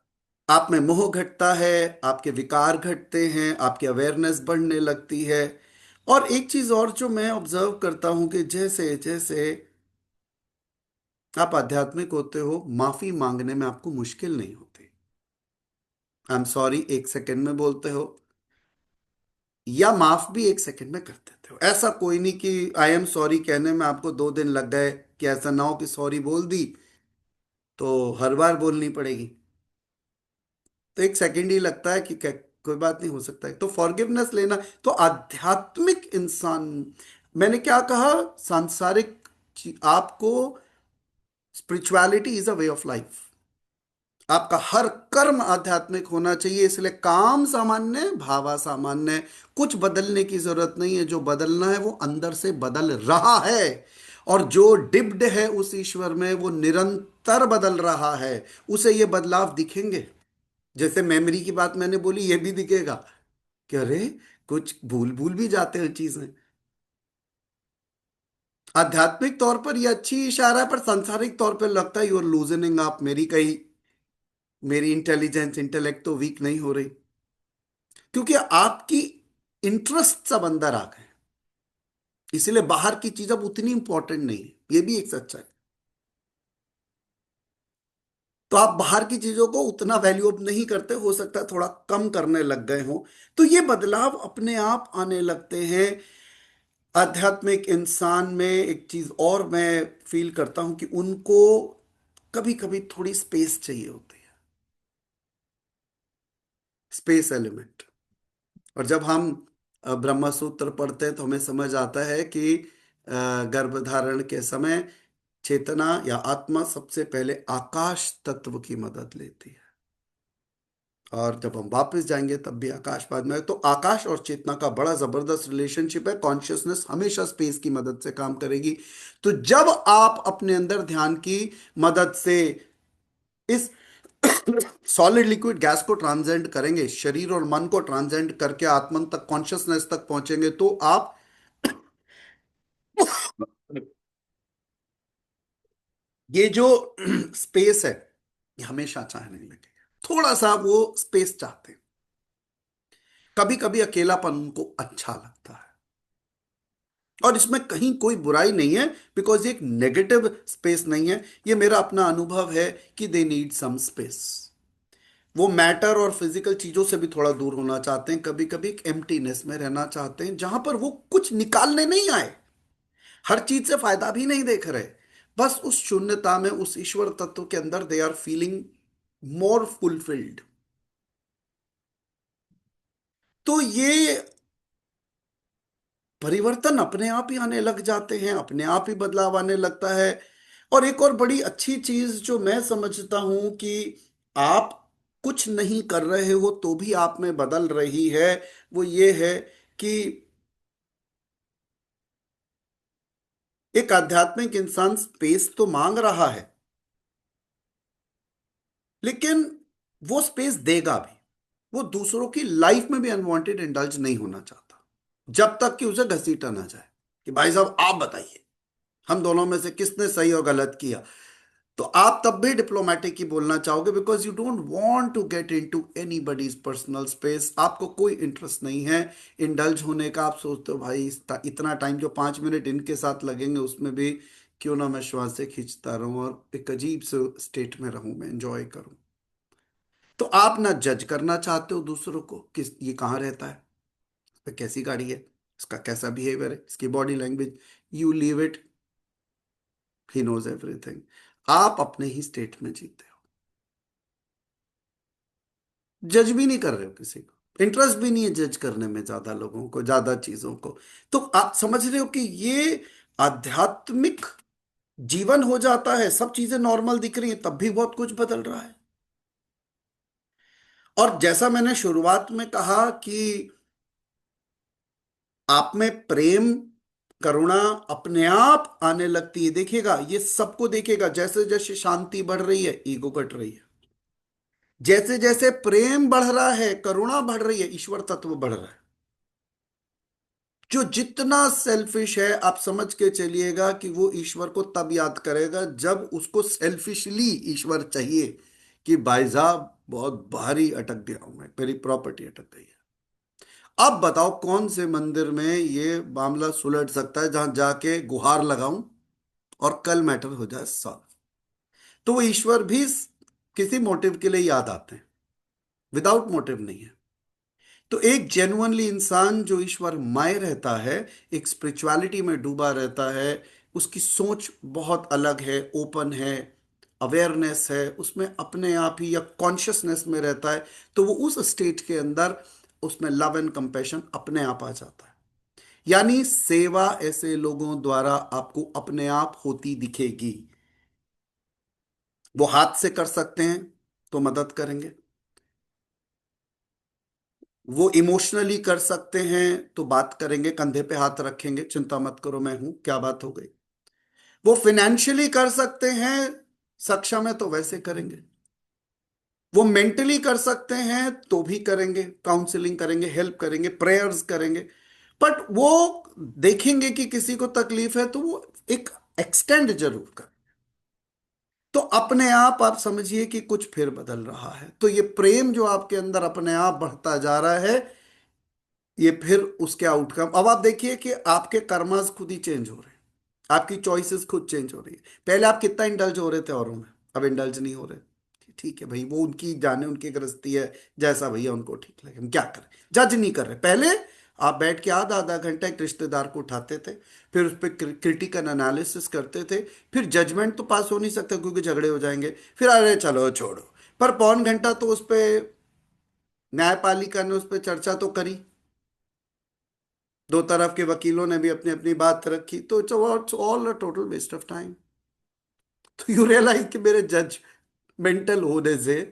आप में मोह घटता है, आपके विकार घटते हैं, आपकी अवेयरनेस बढ़ने लगती है। और एक चीज और जो मैं ऑब्जर्व करता हूं कि जैसे जैसे आप आध्यात्मिक होते हो, माफी मांगने में आपको मुश्किल नहीं होती। आई एम सॉरी एक सेकंड में बोलते हो, या माफ भी एक सेकंड में कर देते हो। ऐसा कोई नहीं कि आई एम सॉरी कहने में आपको 2 दिन लग गए, कि ऐसा ना हो कि सॉरी बोल दी तो हर बार बोलनी पड़ेगी। तो एक सेकंड ही लगता है कि कोई बात नहीं, हो सकता है। तो फॉरगिवनेस लेना, तो आध्यात्मिक इंसान, मैंने क्या कहा, सांसारिक आपको spirituality is a way of life. आपका हर कर्म आध्यात्मिक होना चाहिए, इसलिए काम सामान्य, भावा सामान्य। कुछ बदलने की जरूरत नहीं है, जो बदलना है वो अंदर से बदल रहा है। और जो डिप्ड है उस ईश्वर में, वो निरंतर बदल रहा है, उसे ये बदलाव दिखेंगे। जैसे मेमोरी की बात मैंने बोली, ये भी दिखेगा कि अरे कुछ भूल भूल भी जाते हैं चीजें। आध्यात्मिक तौर पर ये अच्छी इशारा है, पर सांसारिक तौर पर लगता है यू आर लूजनिंग आप, मेरी कहीं, मेरी इंटेलिजेंस, इंटेलेक्ट तो वीक नहीं हो रही, क्योंकि आपकी इंटरेस्ट सब अंदर आ गए। इसलिए बाहर की चीज अब उतनी इंपॉर्टेंट नहीं है, ये भी एक सच्चाई। तो आप बाहर की चीजों को उतना वैल्यू अब नहीं करते, हो सकता है थोड़ा कम करने लग गए हो। तो ये बदलाव अपने आप आने लगते हैं। आध्यात्मिक इंसान में एक चीज और मैं फील करता हूं कि उनको कभी कभी थोड़ी स्पेस चाहिए होती है, स्पेस एलिमेंट। और जब हम ब्रह्म सूत्र पढ़ते हैं तो हमें समझ आता है कि गर्भधारण के समय चेतना या आत्मा सबसे पहले आकाश तत्व की मदद लेती है। और जब हम वापस जाएंगे तब भी आकाशवाद में है। तो आकाश और चेतना का बड़ा जबरदस्त रिलेशनशिप है। कॉन्शियसनेस हमेशा स्पेस की मदद से काम करेगी। तो जब आप अपने अंदर ध्यान की मदद से इस सॉलिड लिक्विड गैस को ट्रांसेंड करेंगे, शरीर और मन को ट्रांसेंड करके आत्मन तक, कॉन्शियसनेस तक पहुंचेंगे, तो आप ये जो स्पेस है ये हमेशा चाहने लगे। थोड़ा सा वो स्पेस चाहते हैं। कभी कभी अकेलापन उनको अच्छा लगता है, और इसमें कहीं कोई बुराई नहीं है, बिकॉज ये एक नेगेटिव स्पेस नहीं है। ये मेरा अपना अनुभव है कि दे नीड सम स्पेस। वो मैटर और फिजिकल चीजों से भी थोड़ा दूर होना चाहते हैं, कभी कभी एक एम्प्टीनेस में रहना चाहते हैं जहां पर वो कुछ निकालने नहीं आए, हर चीज से फायदा भी नहीं देख रहे, बस उस शून्यता में, उस ईश्वर तत्व के अंदर they are feeling more fulfilled. तो ये परिवर्तन अपने आप ही आने लग जाते हैं, अपने आप ही बदलाव आने लगता है। और एक और बड़ी अच्छी चीज जो मैं समझता हूं कि आप कुछ नहीं कर रहे हो तो भी आप में बदल रही है, वो ये है कि एक आध्यात्मिक इंसान स्पेस तो मांग रहा है, लेकिन वो स्पेस देगा भी। वो दूसरों की लाइफ में भी अनवांटेड इंडल्ज नहीं होना चाहता, जब तक कि उसे घसीटा ना जाए कि भाई साहब आप बताइए, हम दोनों में से किसने सही और गलत किया। तो आप तब भी डिप्लोमेटिक ही बोलना चाहोगे, because you don't want to get into anybody's personal space. आपको कोई इंटरेस्ट नहीं है इंडल्ज होने का। आप सोचते हो भाई इतना टाइम जो 5 मिनट इनके साथ लगेंगे उसमें भी क्यों ना मैं श्वास से खींचता रहूं और एक अजीब से स्टेट में रहूं, मैं एंजॉय करूं। तो आप ना जज करना चाहते हो दूसरों को कि ये कहाँ रहता है, इस पे कैसी गाड़ी है, इसका कैसा बिहेवियर है, इसकी body language. You leave it, he knows everything. आप अपने ही स्टेट में जीते हो, जज भी नहीं कर रहे हो किसी को, इंटरेस्ट भी नहीं है जज करने में ज्यादा लोगों को, ज्यादा चीजों को। तो आप समझ रहे हो कि ये आध्यात्मिक जीवन हो जाता है। सब चीजें नॉर्मल दिख रही हैं तब भी बहुत कुछ बदल रहा है। और जैसा मैंने शुरुआत में कहा कि आप में प्रेम, करुणा अपने आप आने लगती है। देखिएगा, ये सबको देखिएगा, जैसे जैसे शांति बढ़ रही है ईगो घट रही है, जैसे जैसे प्रेम बढ़ रहा है, करुणा बढ़ रही है, ईश्वर तत्व बढ़ रहा है। जो जितना सेल्फिश है, आप समझ के चलिएगा कि वो ईश्वर को तब याद करेगा जब उसको सेल्फिशली ईश्वर चाहिए कि भाई साहब बहुत भारी अटक गया हूं मैं, मेरी प्रॉपर्टी अटक गई है। अब बताओ कौन से मंदिर में ये मामला सुलझ सकता है जहां जाके गुहार लगाऊं और कल मैटर हो जाए सॉल्व। तो वो ईश्वर भी किसी मोटिव के लिए याद आते हैं, विदाउट मोटिव नहीं है। तो एक जेन्युइनली इंसान जो ईश्वरमय रहता है, एक स्पिरिचुअलिटी में डूबा रहता है, उसकी सोच बहुत अलग है, ओपन है, अवेयरनेस है, उसमें अपने आप ही या कॉन्शियसनेस में रहता है। तो वो उस स्टेट के अंदर उसमें लव एंड कंपैशन अपने आप आ जाता है। यानी सेवा ऐसे लोगों द्वारा आपको अपने आप होती दिखेगी। वो हाथ से कर सकते हैं तो मदद करेंगे, वो इमोशनली कर सकते हैं तो बात करेंगे, कंधे पे हाथ रखेंगे, चिंता मत करो मैं हूं, क्या बात हो गई। वो फाइनेंशियली कर सकते हैं, सक्षम है तो वैसे करेंगे। वो मेंटली कर सकते हैं तो भी करेंगे, काउंसलिंग करेंगे, हेल्प करेंगे, प्रेयर्स करेंगे। बट वो देखेंगे कि किसी को तकलीफ है तो वो एक एक्सटेंड जरूर कर। तो अपने आप समझिए कि कुछ फिर बदल रहा है। तो ये प्रेम जो आपके अंदर अपने आप बढ़ता जा रहा है, ये फिर उसके आउटकम। अब आप देखिए कि आपके कर्मास खुद ही चेंज हो रहे हैं, आपकी चॉइसेस खुद चेंज हो रही है। पहले आप कितना इंडल्ज हो रहे थे औरों में, अब इंडल्ज नहीं हो रहे। ठीक है भाई, वो उनकी जाने, उनकी गृहस्थी है, जैसा भैया उनको ठीक लगे, हम क्या करें। जज नहीं कर रहे। पहले आप बैठ के आधा आधा घंटा एक रिश्तेदार को उठाते थे, फिर उस पर क्रिटिकल एनालिसिस करते थे, फिर जजमेंट तो पास हो नहीं सकता क्योंकि झगड़े हो जाएंगे, फिर अरे चलो छोड़ो। पर पौन घंटा तो उस पर न्यायपालिका ने उस पर चर्चा तो करी, दो तरफ के वकीलों ने भी अपनी अपनी बात रखी, तो it's all a total waste of time. तो यू रियलाइज कि मेरे जज मेंटल होने से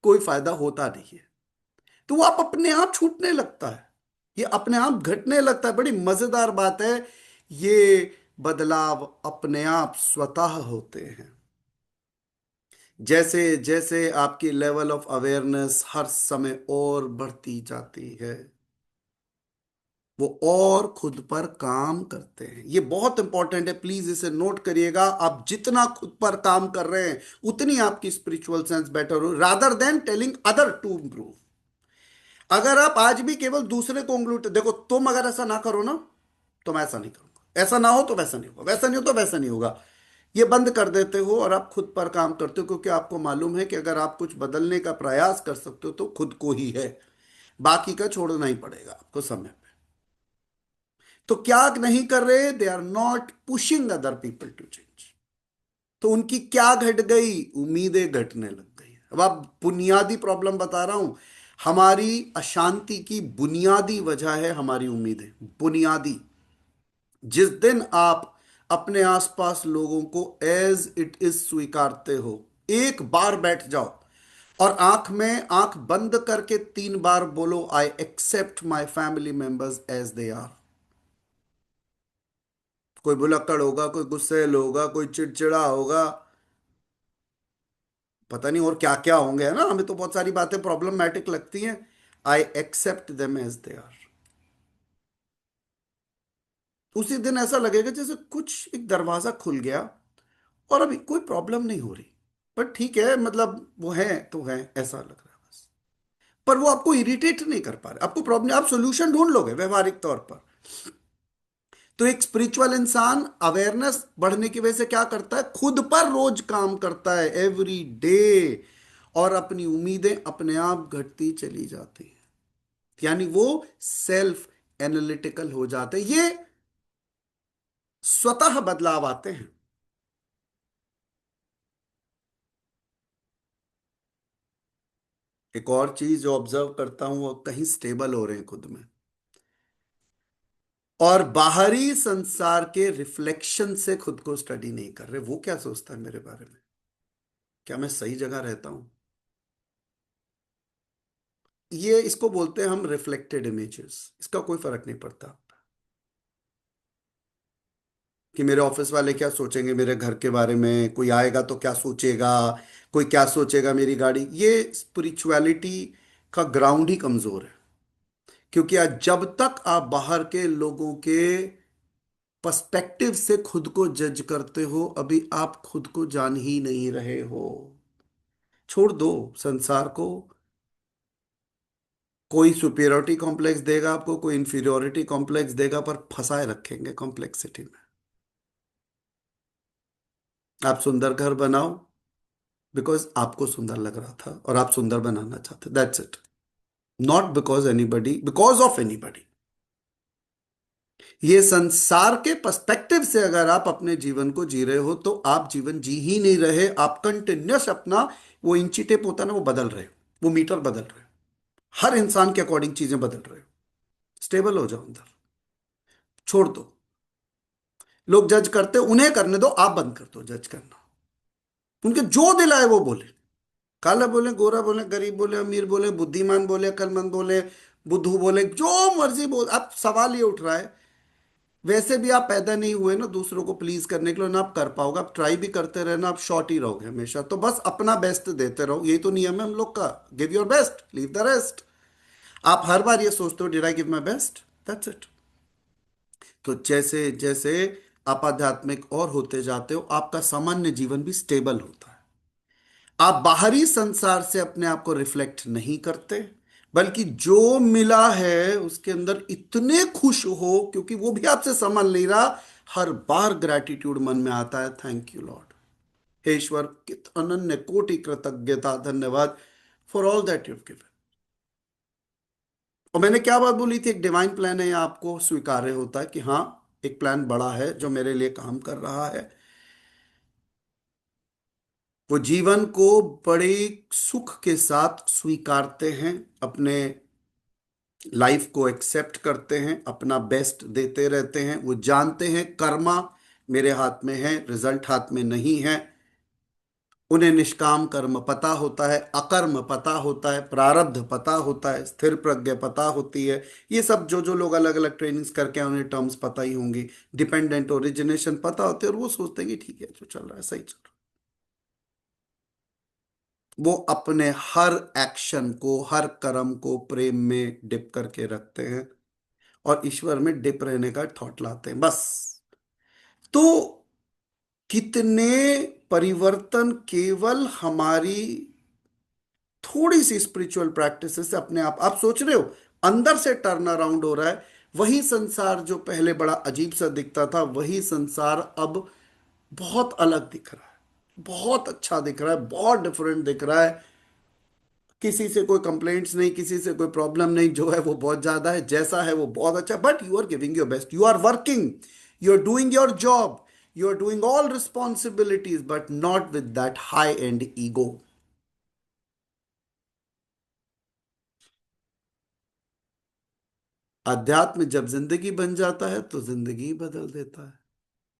कोई फायदा होता नहीं है। तो वो आप अपने आप छूटने लगता है, ये अपने आप घटने लगता है। बड़ी मजेदार बात है, ये बदलाव अपने आप स्वतः होते हैं। जैसे जैसे आपकी लेवल ऑफ अवेयरनेस हर समय और बढ़ती जाती है, वो और खुद पर काम करते हैं। ये बहुत इंपॉर्टेंट है, प्लीज इसे नोट करिएगा। आप जितना खुद पर काम कर रहे हैं उतनी आपकी स्पिरिचुअल सेंस बेटर हो, rather than telling other to improve. अगर आप आज भी केवल दूसरे को उंगली देखो, तुम अगर ऐसा ना करो ना तो मैं ऐसा नहीं करूंगा, ऐसा ना हो तो वैसा नहीं होगा, वैसा नहीं हो तो वैसा नहीं होगा, ये बंद कर देते हो और आप खुद पर काम करते हो, क्योंकि आपको मालूम है कि अगर आप कुछ बदलने का प्रयास कर सकते हो तो खुद को ही है, बाकी का छोड़ना ही पड़ेगा आपको समय पे। तो क्या नहीं कर रहे, they are not pushing other people to change. तो उनकी क्या घट गई, उम्मीदें घटने लग गई। अब आप बुनियादी प्रॉब्लम बता रहा हूं, हमारी अशांति की बुनियादी वजह है हमारी उम्मीदें। बुनियादी, जिस दिन आप अपने आसपास लोगों को एज इट इज स्वीकारते हो, एक बार बैठ जाओ और आंख में आंख बंद करके 3 बार बोलो, I accept my family members as they are. कोई भुलक्कड़ होगा, कोई गुस्सैल होगा, कोई चिड़चिड़ा होगा, पता नहीं और क्या क्या होंगे, है ना, हमें तो बहुत सारी बातें प्रॉब्लमैटिक लगती हैं। I accept them as they are. उसी दिन ऐसा लगेगा जैसे कुछ एक दरवाजा खुल गया और अभी कोई प्रॉब्लम नहीं हो रही, पर ठीक है, मतलब वो है तो है, ऐसा लग रहा है बस। पर वो आपको इरिटेट नहीं कर पा रहे, आपको प्रॉब्लम, आप सोल्यूशन ढूंढ लोगे व्यवहारिक तौर पर। तो एक स्पिरिचुअल इंसान अवेयरनेस बढ़ने की वजह से क्या करता है, खुद पर रोज काम करता है, एवरी डे, और अपनी उम्मीदें अपने आप घटती चली जाती हैं। यानी वो सेल्फ एनालिटिकल हो जाते हैं, ये स्वतः बदलाव आते हैं। एक और चीज जो ऑब्जर्व करता हूं, वो कहीं स्टेबल हो रहे हैं खुद में, और बाहरी संसार के रिफ्लेक्शन से खुद को स्टडी नहीं कर रहे, वो क्या सोचता है मेरे बारे में, क्या मैं सही जगह रहता हूं। ये इसको बोलते हैं हम रिफ्लेक्टेड इमेजेस, इसका कोई फर्क नहीं पड़ता कि मेरे ऑफिस वाले क्या सोचेंगे मेरे घर के बारे में, कोई आएगा तो क्या सोचेगा, कोई क्या सोचेगा मेरी गाड़ी। ये स्पिरिचुअलिटी का ग्राउंड ही कमजोर है, क्योंकि आज जब तक आप बाहर के लोगों के पर्सपेक्टिव से खुद को जज करते हो, अभी आप खुद को जान ही नहीं रहे हो। छोड़ दो संसार को, कोई सुपीरियोरिटी कॉम्प्लेक्स देगा आपको, कोई इंफीरियोरिटी कॉम्प्लेक्स देगा, पर फंसाए रखेंगे कॉम्प्लेक्सिटी में। आप सुंदर घर बनाओ बिकॉज आपको सुंदर लग रहा था और आप सुंदर बनाना चाहते, that's it. Not because anybody, because of anybody. ये संसार के पर्सपेक्टिव से अगर आप अपने जीवन को जी रहे हो तो आप जीवन जी ही नहीं रहे, आप कंटिन्यूस अपना वो इंची टेप होता है ना, वो बदल रहे हो, वो मीटर बदल रहे हो, हर इंसान के अकॉर्डिंग चीजें बदल रहे हो। स्टेबल हो जाओ अंदर, छोड़ दो। लोग जज करते, उन्हें करने दो, आप बंद कर दो जज करना। उनके जो दिल आए वो बोले, काला बोले, गोरा बोले, गरीब बोले, अमीर बोले, बुद्धिमान बोले, अक्लमंद बोले, बुद्धू बोले, जो मर्जी बोल। अब सवाल ये उठ रहा है, वैसे भी आप पैदा नहीं हुए ना दूसरों को प्लीज करने के लिए, ना आप कर पाओगे, आप ट्राई भी करते रहना, आप शॉर्ट ही रहोगे हमेशा। तो बस अपना बेस्ट देते रहो, यही तो नियम है हम लोग का, give your best, leave the rest. आप हर बार ये सोचते हो, did I give my best, that's it. तो जैसे जैसे आप आध्यात्मिक और होते जाते हो, आपका सामान्य जीवन भी स्टेबल होता है। आप बाहरी संसार से अपने आप को रिफ्लेक्ट नहीं करते, बल्कि जो मिला है उसके अंदर इतने खुश हो, क्योंकि वो भी आपसे संभल नहीं रहा। हर बार ग्रैटिट्यूड मन में आता है, थैंक यू लॉर्ड, हे ईश्वर, कित अनन्य कोटि कृतज्ञता, धन्यवाद for all that you given. और मैंने क्या बात बोली थी, एक डिवाइन प्लान है, आपको स्वीकार्य होता है कि हाँ, एक प्लान बड़ा है जो मेरे लिए काम कर रहा है। वो जीवन को बड़े सुख के साथ स्वीकारते हैं, अपने लाइफ को एक्सेप्ट करते हैं, अपना बेस्ट देते रहते हैं। वो जानते हैं कर्मा मेरे हाथ में है, रिजल्ट हाथ में नहीं है। उन्हें निष्काम कर्म पता होता है, अकर्म पता होता है, प्रारब्ध पता होता है, स्थिर प्रज्ञ पता होती है। ये सब जो जो लोग अलग अलग ट्रेनिंग्स करके आए, उन्हें टर्म्स पता ही होंगी। डिपेंडेंट ओरिजिनेशन पता होते हैं, और वो सोचते हैं कि ठीक है, जो चल रहा है सही चल रहा है। वो अपने हर एक्शन को, हर कर्म को प्रेम में डिप करके रखते हैं, और ईश्वर में डिप रहने का थॉट लाते हैं बस। तो कितने परिवर्तन केवल हमारी थोड़ी सी स्पिरिचुअल प्रैक्टिस से अपने आप सोच रहे हो, अंदर से टर्न अराउंड हो रहा है। वही संसार जो पहले बड़ा अजीब सा दिखता था, वही संसार अब बहुत अलग दिख रहा है, बहुत अच्छा दिख रहा है, बहुत डिफरेंट दिख रहा है। किसी से कोई कंप्लेंट्स नहीं, किसी से कोई प्रॉब्लम नहीं, जो है वो बहुत ज्यादा है, जैसा है वो बहुत अच्छा। But you are giving your best, you are working, you are doing your job, you are doing all responsibilities, but not with that high end ego. अध्यात्म जब जिंदगी बन जाता है तो जिंदगी ही बदल देता है।